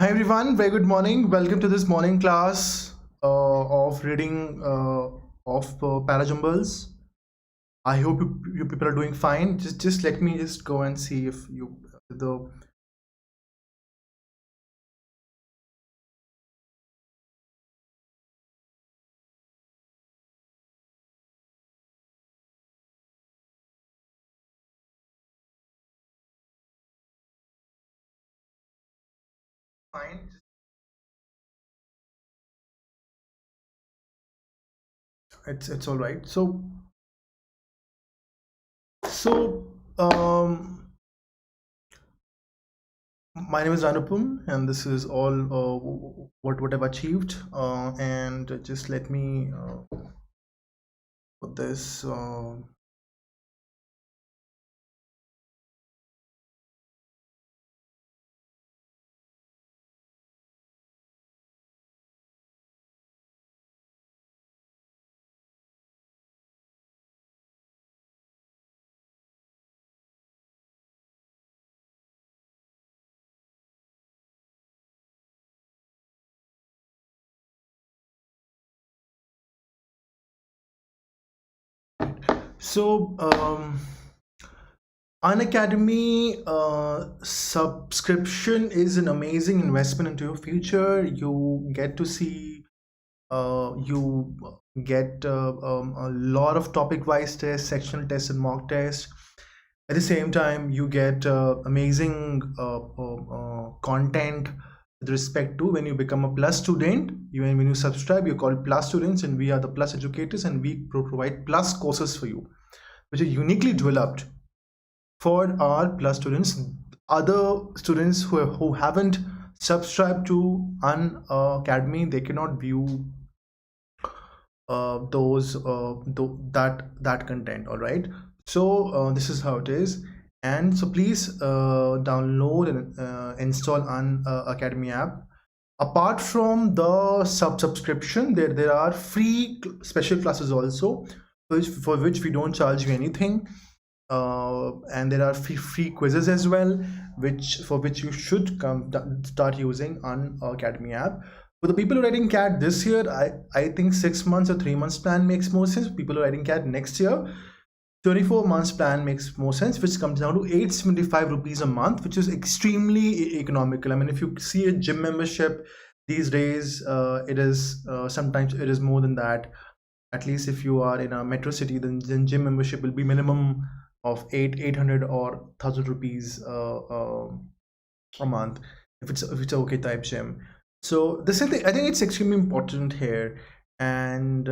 Hi everyone, very good morning. Welcome to this morning class of reading of Parajumbles. I hope you people are doing fine. Just let me just go and see if you the fine. It's all right. So my name is Anupam, and this is all what I've achieved. And just let me put this. So. Unacademy subscription is an amazing investment into your future. You get to see, you get a lot of topic-wise tests, sectional tests, and mock tests. At the same time, you get amazing content with respect to when you become a plus student. When you subscribe, you're called plus students, and we are the plus educators, and we provide plus courses for you, which are uniquely developed for our plus students. Other students who haven't subscribed to Unacademy, they cannot view that content. All right, so this is how it is. And so please download and install Unacademy app. Apart from the subscription, there are free special classes also, for which we don't charge you anything. And there are free quizzes as well, for which you should start using Unacademy app. For the people who are writing CAT this year, I think 6 months or 3 months plan makes more sense. People who are writing CAT next year, 24 months plan makes more sense, which comes down to 875 rupees a month, which is extremely economical. I mean, if you see a gym membership these days, it is sometimes it is more than that. At least if you are in a metro city, then gym membership will be minimum of 800 or 1,000 rupees a month if it's okay type gym. So this is I think it's extremely important here. And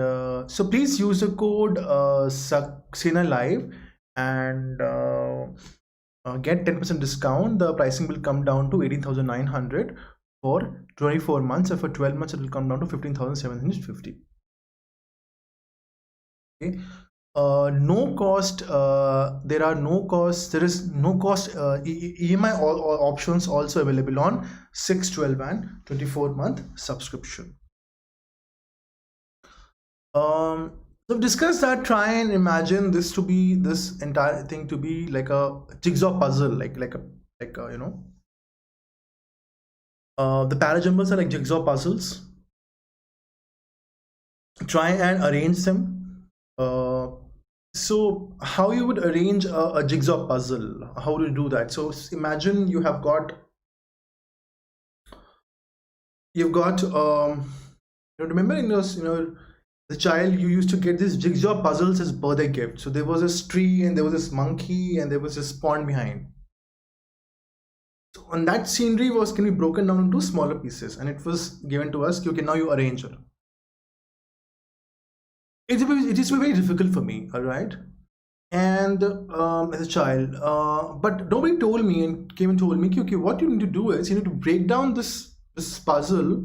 so please use the code Saxena Live and get 10% discount. The pricing will come down to 18,900 for 24 months, and for 12 months it will come down to 15,750. Okay. No cost, there are no costs, there is no cost EMI options also available on 6, 12 and 24-month subscription. So discuss that. Try and imagine this entire thing to be like a jigsaw puzzle, like a you know, the parajumbles are like jigsaw puzzles. Try and arrange them. So how you would arrange a jigsaw puzzle? How do you do that? So imagine you've got remember in those, the child, you used to get these jigsaw puzzles as birthday gift. So there was this tree and there was this monkey and there was this pond behind. So on that scenery can be broken down into smaller pieces, and it was given to us. Okay, now you arrange it. It is very difficult for me, all right, and as a child, but nobody told me and came and told me, okay, what you need to do is you need to break down this puzzle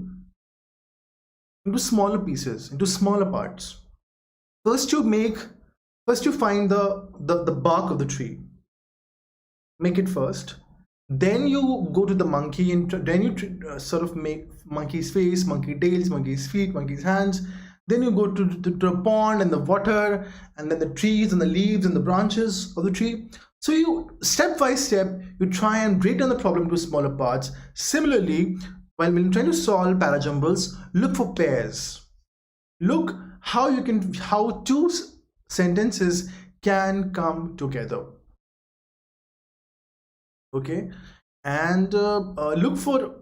into smaller pieces, into smaller parts. First you find the bark of the tree, make it first, then you go to the monkey, and then you sort of make monkey's face, monkey tails, monkey's feet, monkey's hands. Then you go to the pond and the water, and then the trees and the leaves and the branches of the tree. So you, step by step, you try and break down the problem into smaller parts. Similarly, when you're trying to solve parajumbles, look for pairs. Look how two sentences can come together. Okay, and look for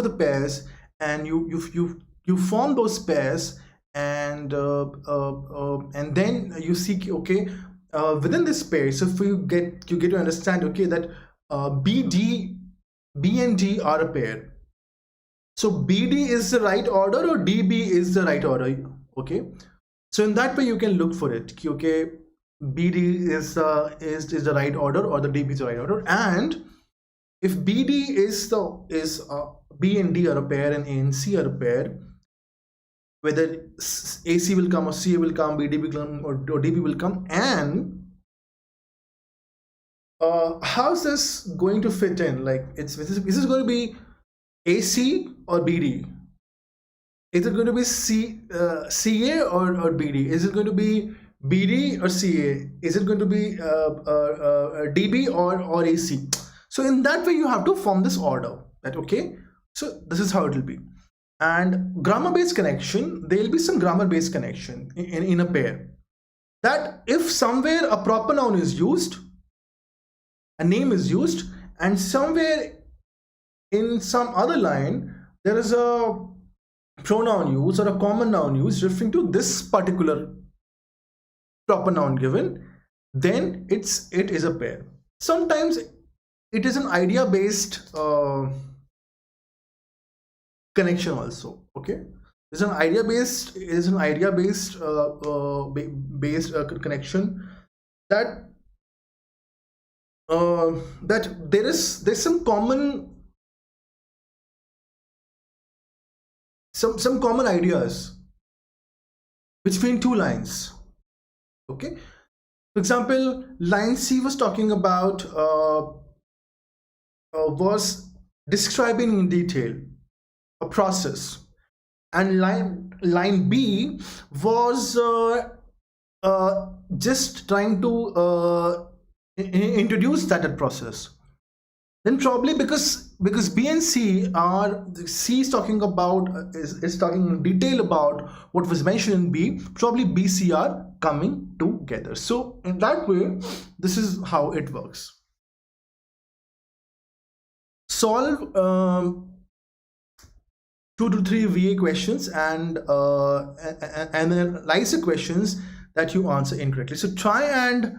the pairs, and you form those pairs, and then you see, okay, within this pair, so if you get to understand, okay, that B and D are a pair. So BD is the right order or DB is the right order. Okay, so in that way you can look for it. Okay, BD is the right order, or the DB is the right order. And if BD is B and D are a pair and A and C are a pair, whether AC will come or CA will come, BD will come or DB will come, and how's this going to fit in? Like, is this going to be AC or BD? Is it going to be CA or BD? Is it going to be BD or CA? Is it going to be DB or AC? So in that way, you have to form this order. That okay. So this is how it will be. And grammar-based connection, there will be some grammar-based connection in a pair. That if somewhere a proper noun is used, a name is used, and somewhere in some other line there is a pronoun used or a common noun used referring to this particular proper noun given, then it is a pair. Sometimes it is an idea based connection also. Okay, it's an idea based connection, that that there's some common some common ideas between two lines. Okay, for example, line C was talking about was describing in detail a process, and line B was just trying to introduce that process. Then probably because B and C is talking about is talking in detail about what was mentioned in B, probably B, C are coming together. So in that way, this is how it works. Solve 2 to 3 VA questions and analyze the questions that you answer incorrectly. So try and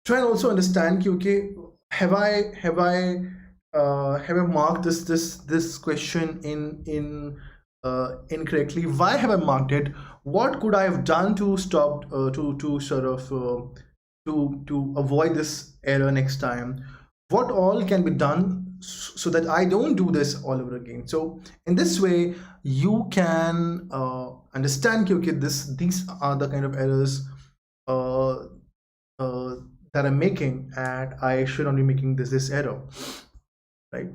also understand, okay, have I marked this question in incorrectly? Why have I marked it? What could I have done to stop to sort of to avoid this error next time? What all can be done so that I don't do this all over again? So in this way you can understand, okay, these are the kind of errors that I'm making, and I should not be making this error, right?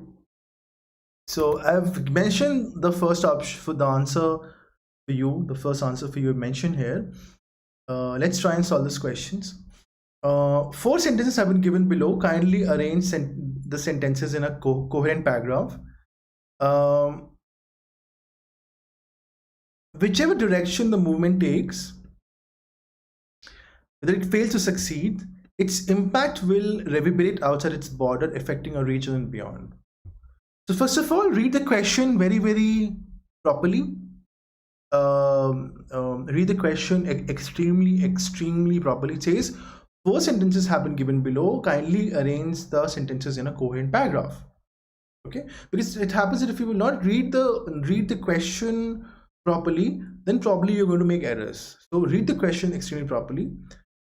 So I've mentioned the first option for the answer for you, the first answer for you mentioned here. Let's try and solve these questions. 4 sentences have been given below. Kindly arrange the sentences in a coherent paragraph. Whichever direction the movement takes, whether it fails to succeed, its impact will reverberate outside its border, affecting a region and beyond. So first of all, read the question very, very properly. Read the question extremely properly. It says 4 sentences have been given below. Kindly arrange the sentences in a coherent paragraph. Okay, because it happens that if you will not read the question properly, then probably you're going to make errors. So read the question extremely properly.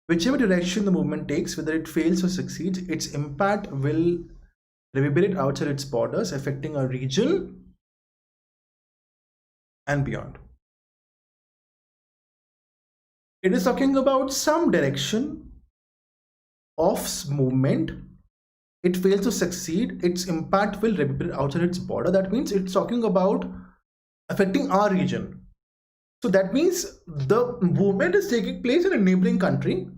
Whichever direction the movement takes, whether it fails or succeeds, its impact will reverberate outside its borders, affecting a region and beyond. It is talking about some direction of movement. It fails to succeed, its impact will reverberate outside its border. That means it's talking about affecting our region. So that means the movement is taking place in a neighboring country,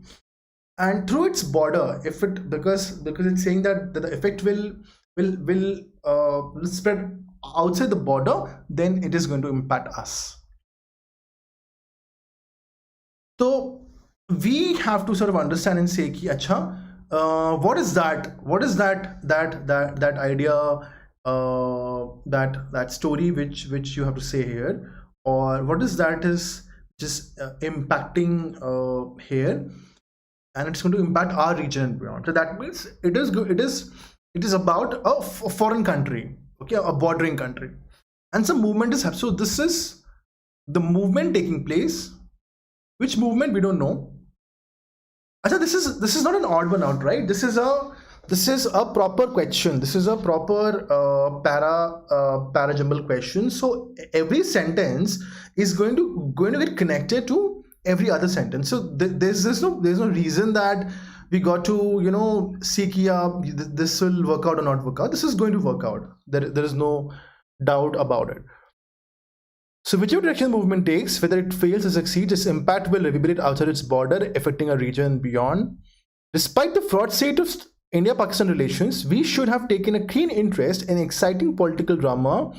and through its border, if it, because it's saying that the effect will spread outside the border, then it is going to impact us. So we have to sort of understand and say ki, acha, what is that idea, that story which you have to say here, or what is that is just impacting here, and it's going to impact our region and beyond. So that means it is about a foreign country, okay, a bordering country, and some movement is happening. So this is the movement taking place. Which movement we don't know. Achha, this is not an odd one out, right? This is a proper question. This is a proper parajumble question. So every sentence is going to get connected to every other sentence. So there's no reason that we got to see this will work out or not work out. This is going to work out. There is no doubt about it. So whichever direction the movement takes, whether it fails or succeeds, its impact will reverberate outside its border, affecting a region beyond. Despite the fraught state of India-Pakistan relations, we should have taken a keen interest in exciting political drama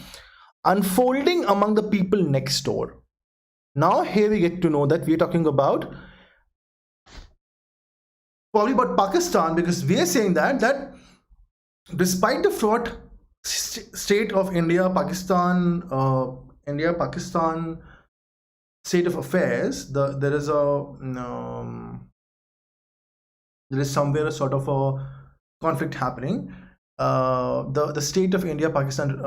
unfolding among the people next door. Now here we get to know that we are talking about probably about Pakistan, because we are saying that despite the fraught state of India-Pakistan state of affairs, there is somewhere a sort of a conflict happening. The state of India-Pakistan,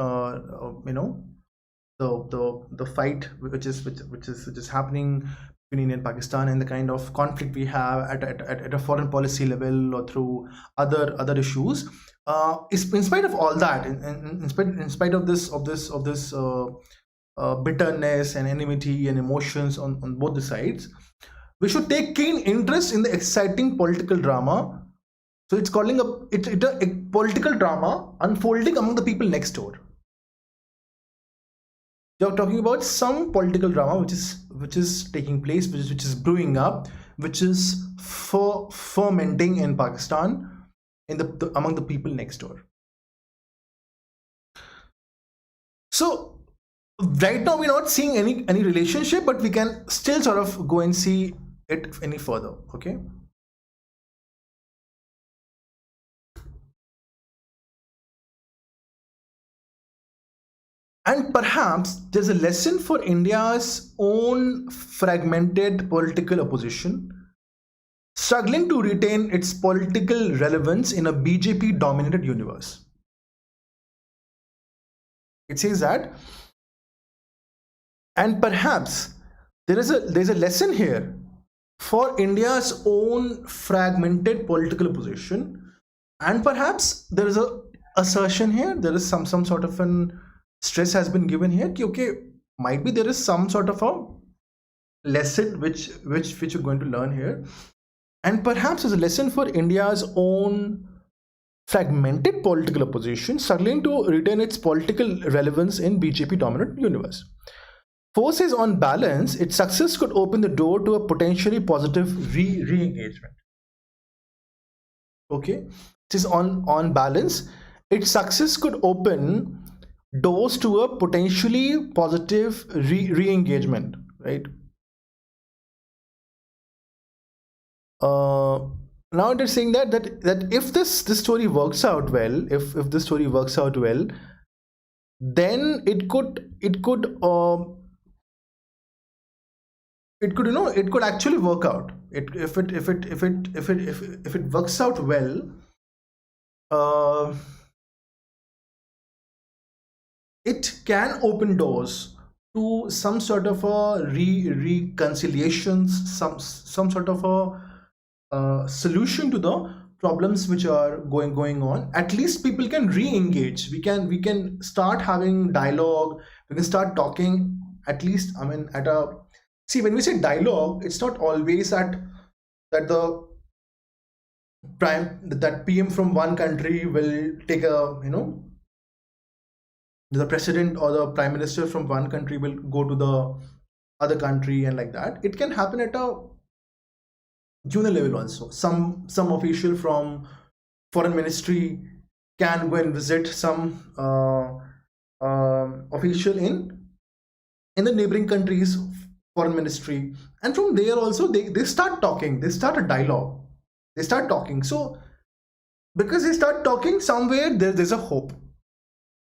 the fight which is happening between India and Pakistan, and the kind of conflict we have at a foreign policy level or through other issues. In spite of all that, in spite of this bitterness and enmity and emotions on both the sides, we should take keen interest in the exciting political drama. So it's calling it a political drama unfolding among the people next door. You're talking about some political drama which is taking place, which is brewing up, which is fermenting in Pakistan, among the people next door. So right now we're not seeing any relationship, but we can still sort of go and see it any further. Okay. And perhaps there's a lesson for India's own fragmented political opposition, struggling to retain its political relevance in a BJP dominated universe. It says that, and perhaps there's a lesson here for India's own fragmented political opposition, and perhaps there is a assertion here, there is some sort of an stress has been given here. Okay, might be there is some sort of a lesson which you're going to learn here, and perhaps there's a lesson for India's own fragmented political opposition, struggling to retain its political relevance in BJP dominant universe. Forces on balance, its success could open the door to a potentially positive re-engagement. Okay, it is on balance, its success could open doors to a potentially positive re-engagement, right? Now they're saying that if this story works out well, if this story works out well, then it could actually work out. If it works out well, it can open doors to some sort of a reconciliations, some sort of a solution to the problems which are going on. At least people can re-engage. We can start having dialogue. We can start talking. At least, I mean, see, when we say dialogue, it's not always that the PM from one country will take the president or the prime minister from one country will go to the other country and like that. It can happen at a junior level also. Some official from foreign ministry can go and visit some official in the neighboring countries foreign ministry, and from there also they start talking, they start a dialogue, they start talking. So because they start talking, somewhere there's a hope.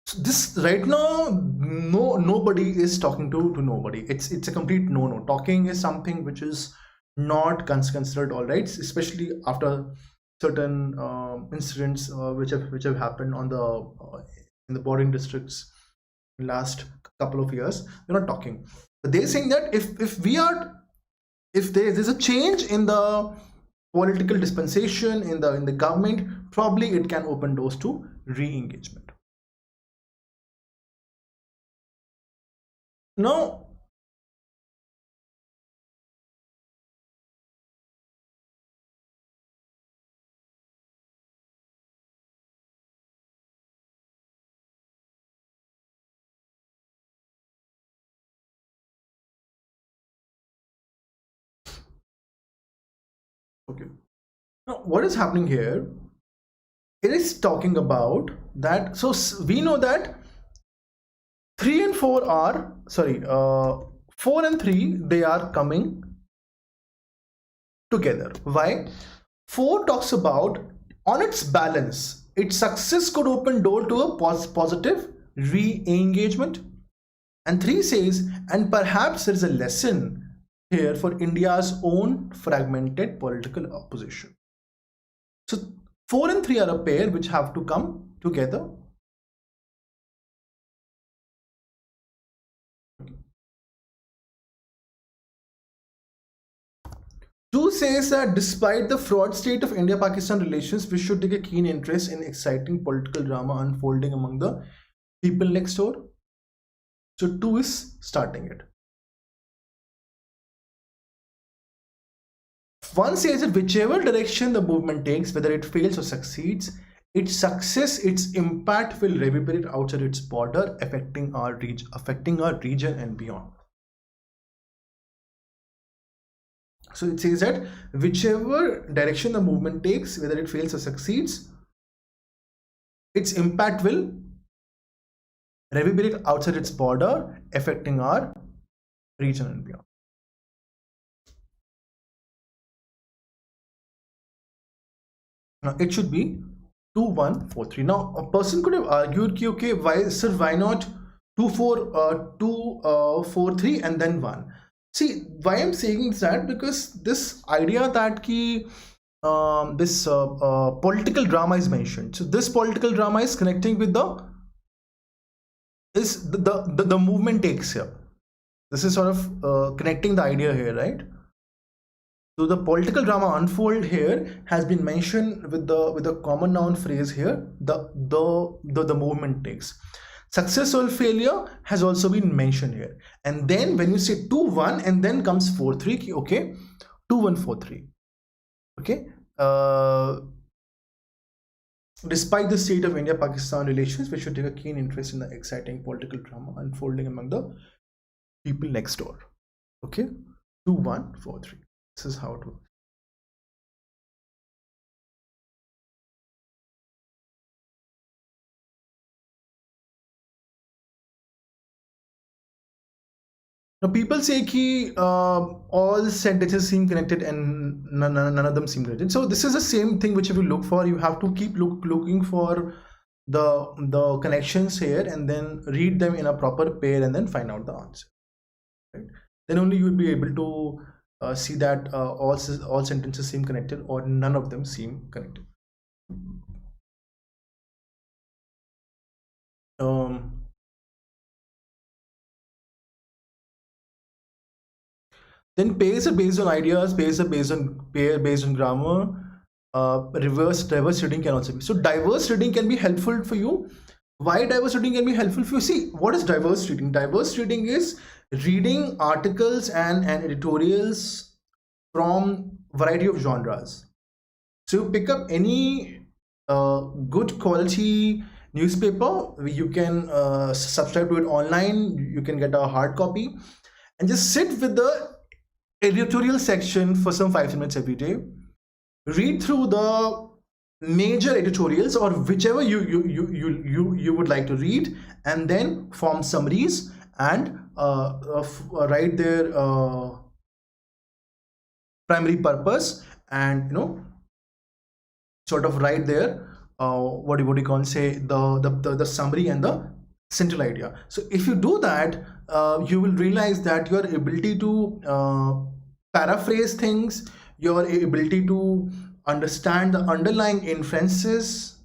So this right now, nobody is talking to nobody. It's a complete no. Talking is something which is not considered all right, especially after certain incidents which have happened on the in the bordering districts in last couple of years. They're not talking. But they're saying that if there's a change in the political dispensation in the government, probably it can open doors to re-engagement. Now, okay. Now, what is happening here? It is talking about that. So we know that 3 and 4 are, sorry, 4 and 3, they are coming together. Why? 4 talks about on its balance, its success could open door to a positive re-engagement. And 3 says, and perhaps there is a lesson here for India's own fragmented political opposition. So 4 and 3 are a pair which have to come together. Two says that despite the fraud state of India-Pakistan relations, we should take a keen interest in exciting political drama unfolding among the people next door. So 2 is starting it. 1 says that whichever direction the movement takes, whether it fails or succeeds, its success, its impact will reverberate outside its border, affecting our region and beyond. So it says that whichever direction the movement takes, whether it fails or succeeds, its impact will reverberate outside its border, affecting our region and beyond. Now it should be 2 1 4 3. Now a person could have argued, okay, why, sir, why not 2 4 3 and then 1? See, why I'm saying that, because this idea that this political drama is mentioned. So this political drama is connecting with the movement takes here. This is sort of connecting the idea here, right? So the political drama unfold here has been mentioned with the common noun phrase here. The movement takes. Success or failure has also been mentioned here. And then when you say 2 1 and then comes 4 3, okay, 2 1 4 3. Okay. Despite the state of India-Pakistan relations, we should take a keen interest in the exciting political drama unfolding among the people next door. Okay, 2 1 4 3. This is how it works. Now people say that all sentences seem connected and none of them seem connected. So this is the same thing which if you look for, you have to keep looking for the connections here and then read them in a proper pair and then find out the answer. Right? Then only you will be able to see that all sentences seem connected or none of them seem connected. Then pairs are based on ideas, pairs are based on grammar. Diverse reading can also be. So diverse reading can be helpful for you. Why diverse reading can be helpful for you? See, what is diverse reading? Diverse reading is reading articles and editorials from variety of genres. So you pick up any good quality newspaper, you can subscribe to it online, you can get a hard copy and just sit with the editorial section for some 5 minutes every day. Read through the major editorials or whichever you would like to read, and then form summaries and write their primary purpose, and sort of write their what do you call, say, the summary and the central idea. So if you do that, you will realize that your ability to paraphrase things, your ability to understand the underlying inferences,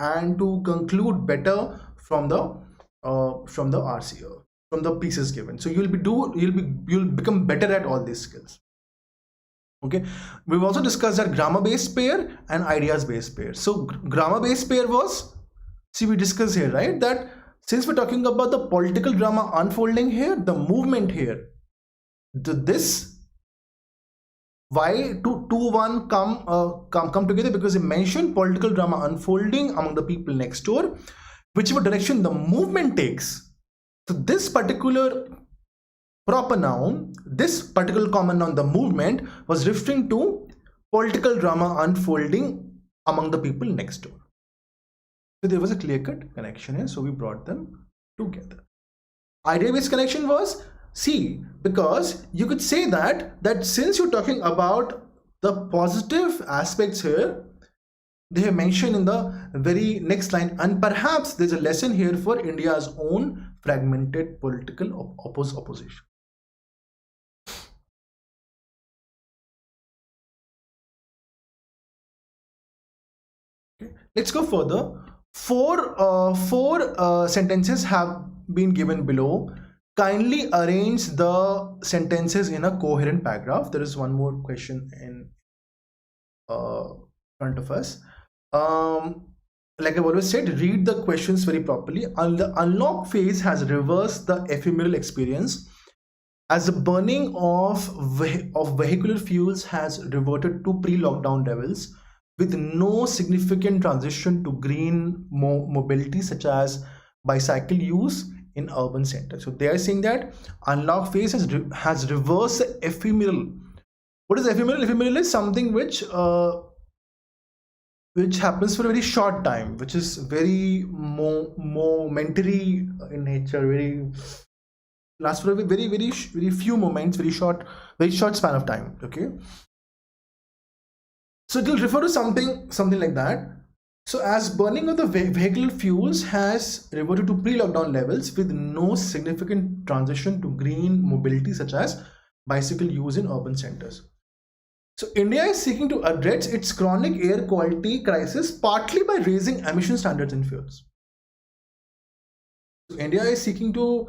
and to conclude better from the RCO, from the pieces given. So you'll become better at all these skills. Okay, we've also discussed that grammar based pair and ideas based pair. So grammar based pair was, see, we discussed here, right, that since we're talking about the political drama unfolding here, the movement here, this why 2-1 come together, because they mention political drama unfolding among the people next door, whichever direction the movement takes. So this particular proper noun, this particular common noun, the movement, was referring to political drama unfolding among the people next door. So there was a clear-cut connection here, so we brought them together. Idea-based connection was, see, because you could say that since you're talking about the positive aspects here, they have mentioned in the very next line, and perhaps there's a lesson here for India's own fragmented political opposition. Okay. Let's go further. Four sentences have been given below. Kindly arrange the sentences in a coherent paragraph. There is one more question in front of us. Like I've always said, read the questions very properly. The unlock phase has reversed the ephemeral experience, as the burning of vehicular fuels has reverted to pre-lockdown levels, with no significant transition to green mobility such as bicycle use in urban centers. So they are saying that unlock phase has reversed the ephemeral. What is ephemeral? Ephemeral is something which happens for a very short time, which is very momentary in nature, lasts for a very few moments, very short span of time. Okay, so it will refer to something like that. So as burning of the vehicular fuels has reverted to pre-lockdown levels, with no significant transition to green mobility such as bicycle use in urban centers. So India is seeking to address its chronic air quality crisis partly by raising emission standards in fuels. So India is seeking to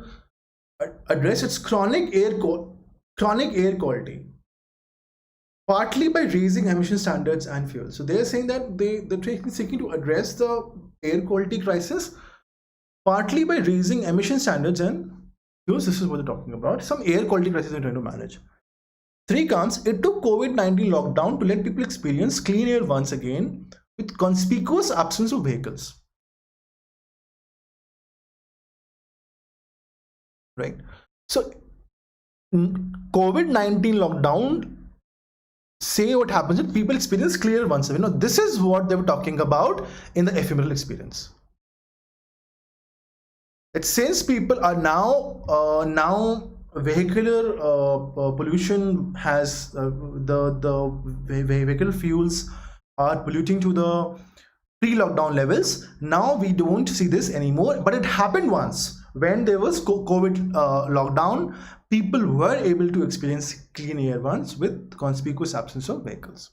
address its chronic air quality partly by raising emission standards and fuels. So they are saying that they're seeking to address the air quality crisis partly by raising emission standards and fuels. This is what they're talking about. Some air quality crisis they're trying to manage. 3 comes, it took COVID-19 lockdown to let people experience clean air once again with conspicuous absence of vehicles. Right. So COVID-19 lockdown, say what happens if people experience clear once again. This is what they were talking about in the ephemeral experience. That since people are now vehicular pollution has the vehicle fuels are polluting to the pre-lockdown levels. Now we don't see this anymore, but it happened once when there was COVID lockdown. People were able to experience clean air once with conspicuous absence of vehicles.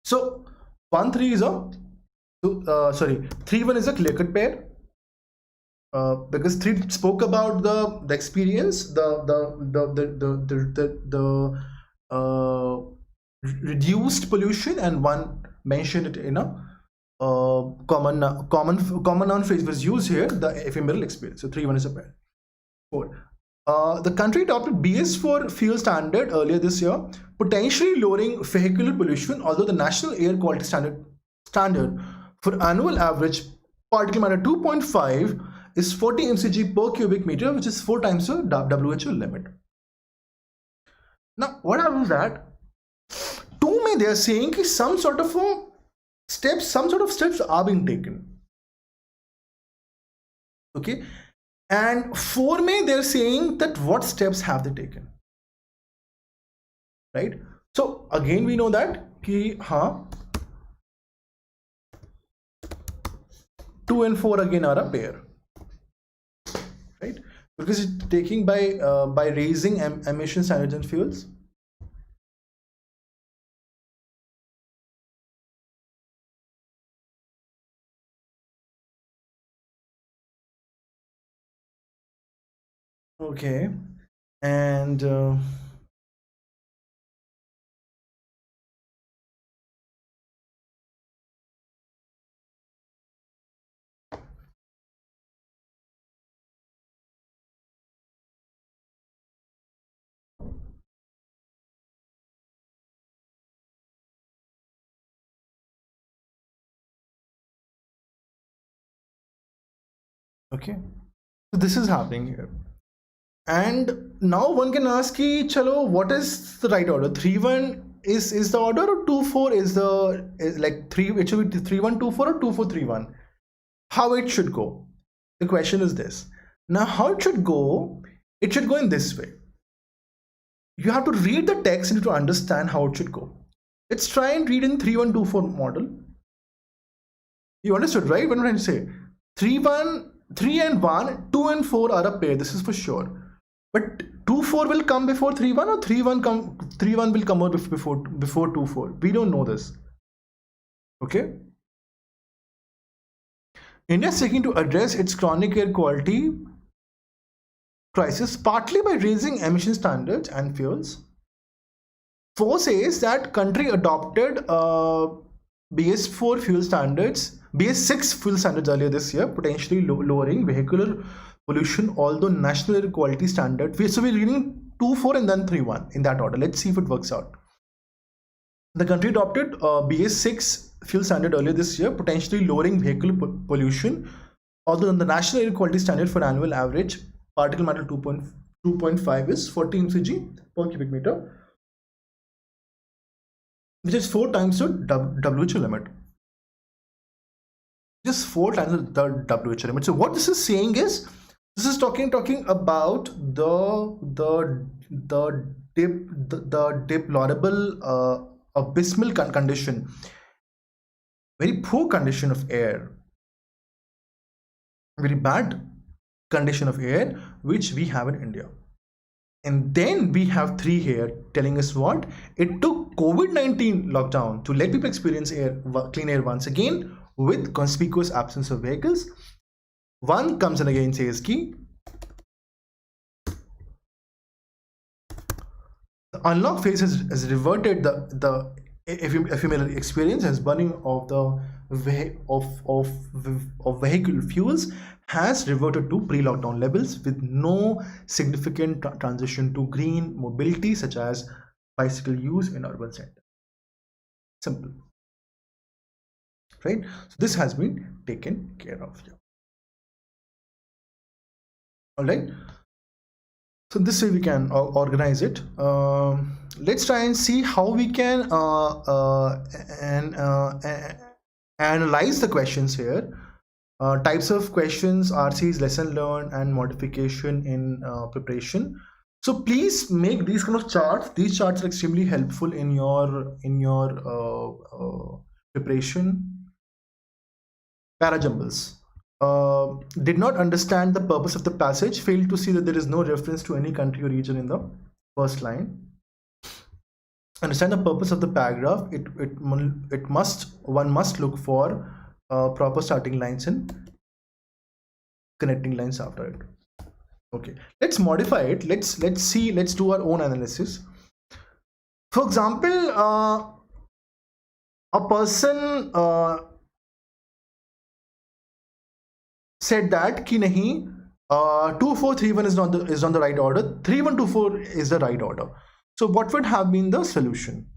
So 1-3 is a 3-1 is a clear-cut pair. Because 3 spoke about the experience, the reduced pollution, and 1 mentioned it in a common noun phrase was used here, the ephemeral experience. So 3-1 is a pair. 4. The country adopted BS4 fuel standard earlier this year, potentially lowering vehicular pollution, although the national air quality standard for annual average particle matter 2.5 is 40 mcg per cubic meter, which is 4 times the WHO limit. Now, what happens that to me they are saying that some sort of steps are being taken. Okay, and for me they're saying that what steps have they taken, right? So again we know that ki, 2 and 4 again are a pair, right? Because it's taking by raising emission standards and fuels. Okay, and okay, so this is happening here. And now one can ask ki, chalo, what is the right order? 3-1 is the order, or 2-4 is like 3, it should be 3-1-2-4 or 2-4-3-1? How it should go? The question is this. Now how it should go in this way. You have to read the text and to understand how it should go. Let's try and read in 3-1-2-4 model. You understood, right? What I'm trying to say. 3 and 1, 2 and 4 are a pair. This is for sure. But 2-4 will come before 3-1, or 3-1 will come out before 2-4. We don't know this. Okay. India is seeking to address its chronic air quality crisis partly by raising emission standards and fuels. 4 says that country adopted BS4 fuel standards, BS6 fuel standards earlier this year, potentially lowering vehicular pollution, although national air quality standard. So we're reading 2-4 and then 3-1 in that order. Let's see if it works out. The country adopted BS6 fuel standard earlier this year, potentially lowering vehicular pollution, although the national air quality standard for annual average particle matter 2.5 is 40 mcg per cubic meter, which is 4 times the WHO limit. Just 4 times the WHO limit. So what this is saying is, this is talking about the deplorable abysmal condition, very poor condition of air, very bad condition of air which we have in India. And then we have 3 here telling us what? It took COVID-19 lockdown to let people experience clean air once again with conspicuous absence of vehicles. 1 comes and again says ki the unlock phase has reverted the ephemeral experience as burning of the vehicle fuels has reverted to pre-lockdown levels with no significant transition to green mobility such as bicycle use in urban centers. Simple, right? So this has been taken care of here. All right. So this way we can organize it. Let's try and see how we can analyze the questions here. Types of questions, RCs, lesson learned, and modification in preparation. So please make these kind of charts. These charts are extremely helpful in your preparation. Parajumbles. Did not understand the purpose of the passage, failed to see that there is no reference to any country or region in the first line. Understand the purpose of the paragraph. One must look for proper starting lines and connecting lines after it. Okay, let's modify it. Let's do our own analysis. For example, a person said that ki nahi, 2-4-3-1 is not the right order. 3-1-2-4 is the right order. So what would have been the solution?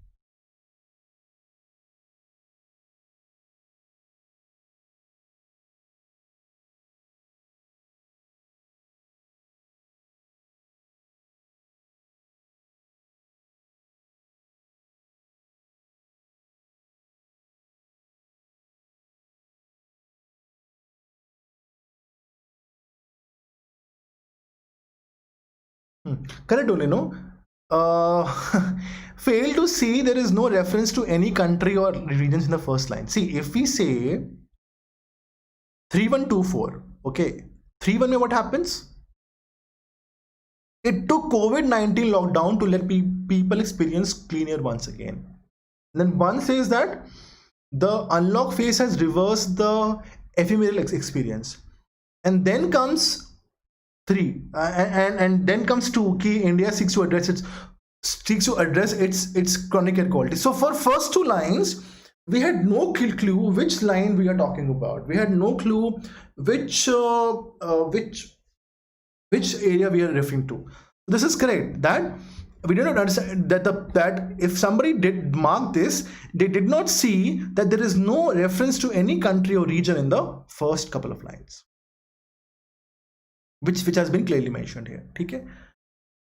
Correct only, no? Fail to see there is no reference to any country or regions in the first line. See, if we say 3124, okay, 31 mein what happens? It took COVID-19 lockdown to let people experience clean air once again. And then one says that the unlock phase has reversed the ephemeral experience. And then comes 3 and then comes 2 key. India seeks to address its chronic air quality. So for first 2 lines we had no clue which line we are talking about. We had no clue which area we are referring to. This is correct, that we did not understand that if somebody did mark this, they did not see that there is no reference to any country or region in the first couple of lines, which has been clearly mentioned here. Okay?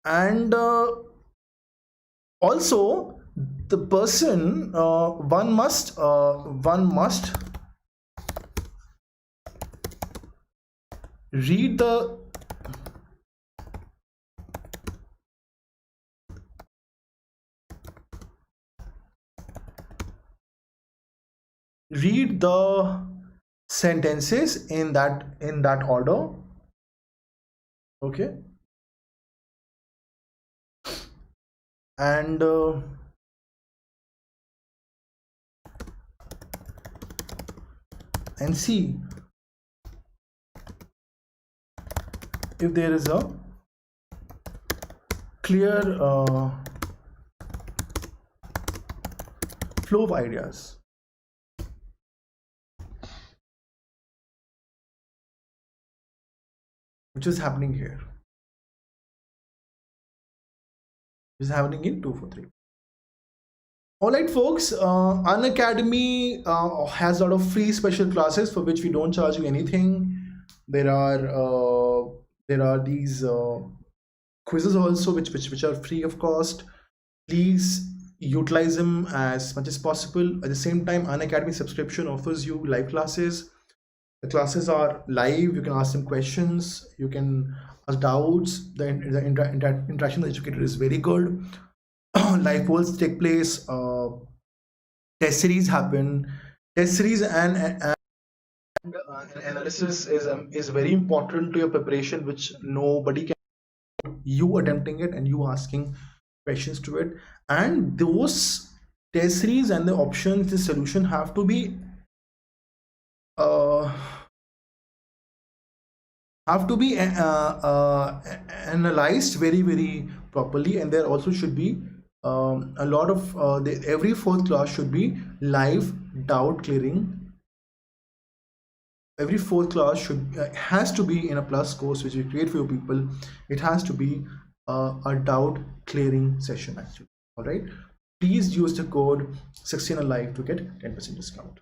And also the person one must read the sentences in that order. Okay, and see if there is a clear flow of ideas. Which is happening here. Which is happening in 243. Alright folks, Unacademy has a lot of free special classes for which we don't charge you anything. There are these quizzes also which are free of cost. Please utilize them as much as possible. At the same time, Unacademy subscription offers you live classes. The classes are live. You can ask them questions, you can ask doubts. The interaction with the educator is very good. Live polls take place, test series happen. Test series and analysis is very important to your preparation, which nobody can. You attempting it and you asking questions to it, and those test series and the options, the solution have to be analyzed very properly, and there also should be a lot of every 4th class should be live doubt clearing. Every 4th class has to be in a plus course which we create for you people. It has to be a doubt clearing session actually. All right, please use the code Saxena Live to get 10% discount.